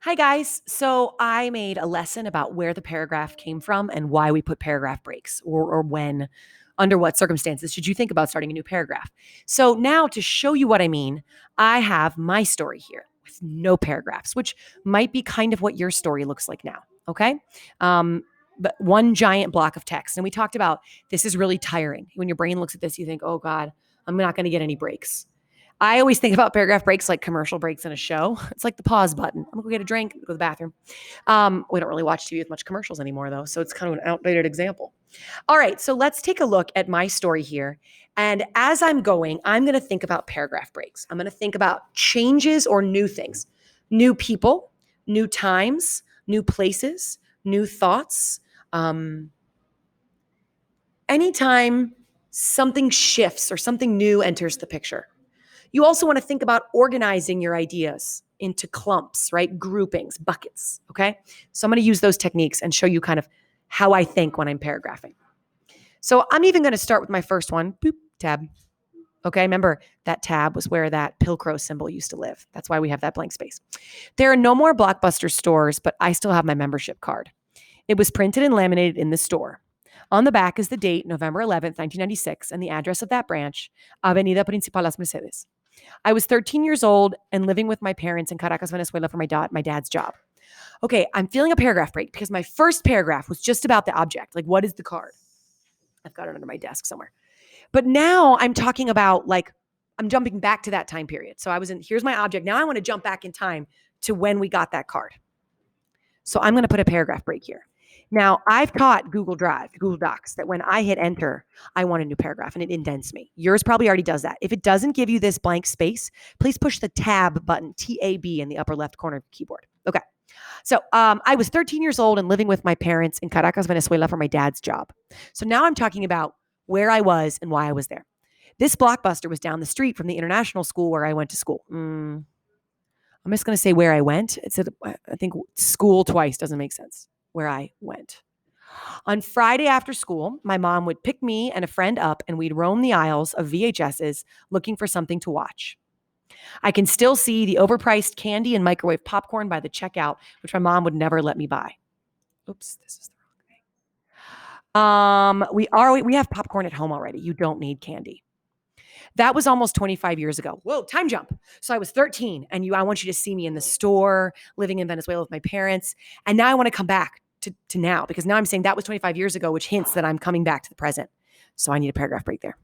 Hi, guys. So I made a lesson about where the paragraph came from and why we put paragraph breaks or when, under what circumstances should you think about starting a new paragraph. So now to show you what I mean, I have my story here with no paragraphs, which might be kind of what your story looks like now. Okay. Um, but one giant block of text. And we talked about this is really tiring. When your brain looks at this, you think, oh God, I'm not going to get any breaks. I always think about paragraph breaks like commercial breaks in a show. It's like the pause button. I'm gonna go get a drink, go to the bathroom. We don't really watch TV with much commercials anymore, though, so it's kind of an outdated example. All right, so let's take a look at my story here. And as I'm going, I'm gonna think about paragraph breaks. I'm gonna think about changes or new things, new people, new times, new places, new thoughts. Um, Anytime something shifts or something new enters the picture. You also want to think about organizing your ideas into clumps, right? Groupings, buckets. Okay. So I'm going to use those techniques and show you kind of how I think when I'm paragraphing. So I'm even going to start with my first one, boop, tab. Okay. Remember that tab was where that Pilcrow symbol used to live. That's why we have that blank space. There are no more Blockbuster stores, but I still have my membership card. It was printed and laminated in the store. On the back is the date, November 11th, 1996, and the address of that branch, Avenida Principal Las Mercedes. I was 13 years old and living with my parents in Caracas, Venezuela for my dad's job. Okay, I'm feeling a paragraph break because my first paragraph was just about the object. Like, what is the card? I've got it under my desk somewhere. But now I'm talking about I'm jumping back to that time period. So here's my object. Now I want to jump back in time to when we got that card. So I'm going to put a paragraph break here. Now, I've taught Google Drive, Google Docs, that when I hit enter, I want a new paragraph and it indents me. Yours probably already does that. If it doesn't give you this blank space, please push the tab button, T-A-B, in the upper left corner of the keyboard. Okay. So I was 13 years old and living with my parents in Caracas, Venezuela for my dad's job. So now I'm talking about where I was and why I was there. This Blockbuster was down the street from the international school where I went to school. I'm just going to say where I went. I think school twice doesn't make sense. Where I went. On Friday after school, my mom would pick me and a friend up and we'd roam the aisles of VHSs looking for something to watch. I can still see the overpriced candy and microwave popcorn by the checkout, which my mom would never let me buy. Oops, this is the wrong thing. We have popcorn at home already. You don't need candy. That was almost 25 years ago. Whoa, time jump. So I was 13 and I want you to see me in the store, living in Venezuela with my parents. And now I want to come back to now because now I'm saying that was 25 years ago, which hints that I'm coming back to the present. So I need a paragraph break there.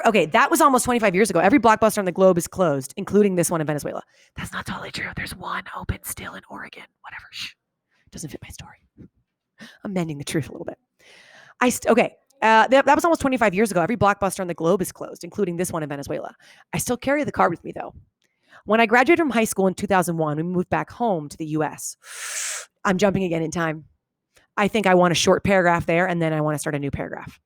Okay, that was almost 25 years ago. Every Blockbuster on the globe is closed, including this one in Venezuela. That's not totally true. There's one open still in Oregon. Whatever. Shh. Doesn't fit my story. I'm bending the truth a little bit. Okay. That was almost 25 years ago. Every Blockbuster on the globe is closed, including this one in Venezuela. I still carry the card with me, though. When I graduated from high school in 2001, we moved back home to the US. I'm jumping again in time. I think I want a short paragraph there, and then I want to start a new paragraph.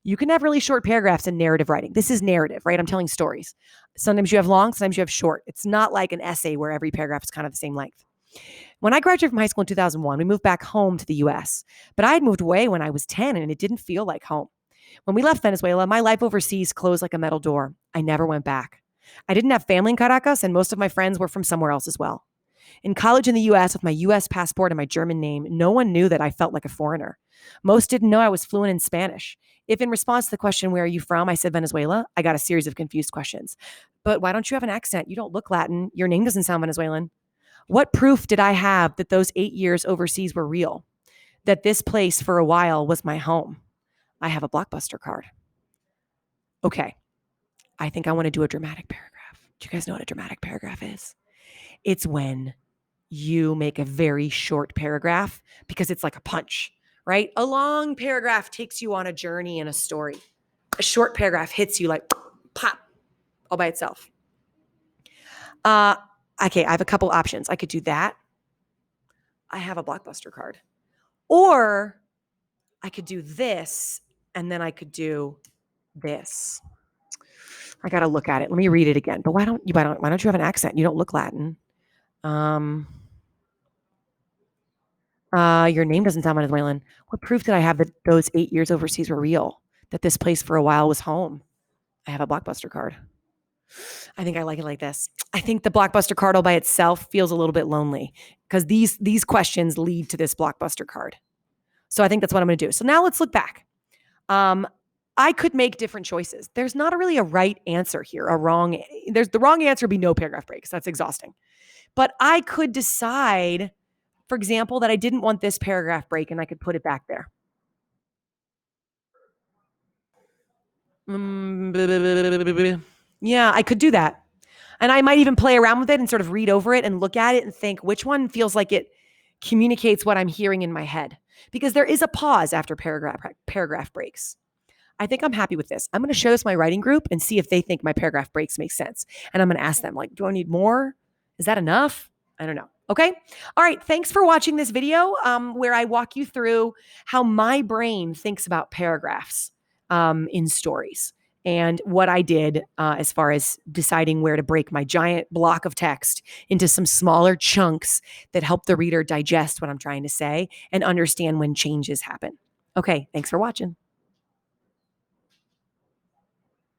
You can have really short paragraphs in narrative writing. This is narrative, right? I'm telling stories. Sometimes you have long, sometimes you have short. It's not like an essay where every paragraph is kind of the same length. When I graduated from high school in 2001, we moved back home to the US, but I had moved away when I was 10 and it didn't feel like home. When we left Venezuela, my life overseas closed like a metal door. I never went back. I didn't have family in Caracas, and most of my friends were from somewhere else as well. In college in the US with my US passport and my German name, no one knew that I felt like a foreigner. Most didn't know I was fluent in Spanish. If in response to the question, where are you from? I said Venezuela, I got a series of confused questions. But why don't you have an accent? You don't look Latin. Your name doesn't sound Venezuelan. What proof did I have that those 8 years overseas were real? That this place for a while was my home? I have a Blockbuster card. Okay, I think I want to do a dramatic paragraph. Do you guys know what a dramatic paragraph is? It's when you make a very short paragraph because it's like a punch, right? A long paragraph takes you on a journey in a story. A short paragraph hits you like pop all by itself. Okay, I have a couple options. I could do that. I have a Blockbuster card. Or I could do this, and then I could do this. I got to look at it. Let me read it again. But why don't you have an accent? You don't look Latin. Your name doesn't sound Venezuelan. What proof did I have that those 8 years overseas were real? That this place for a while was home? I have a Blockbuster card. I think I like it like this. I think the blockbuster card all by itself feels a little bit lonely because these questions lead to this blockbuster card. So I think that's what I'm going to do. So now let's look back. Um, I could make different choices. There's not really a right answer here, a wrong. There's the wrong answer would be no paragraph breaks. That's exhausting. But I could decide, for example, that I didn't want this paragraph break and I could put it back there. Yeah, I could do that. And I might even play around with it and sort of read over it and look at it and think which one feels like it communicates what I'm hearing in my head. Because there is a pause after paragraph breaks. I think I'm happy with this. I'm going to show this to my writing group and see if they think my paragraph breaks make sense. And I'm going to ask them, like, do I need more? Is that enough? I don't know. Okay. All right. Thanks for watching this video where I walk you through how my brain thinks about paragraphs in stories and what I did as far as deciding where to break my giant block of text into some smaller chunks that help the reader digest what I'm trying to say and understand when changes happen. Okay. Thanks for watching.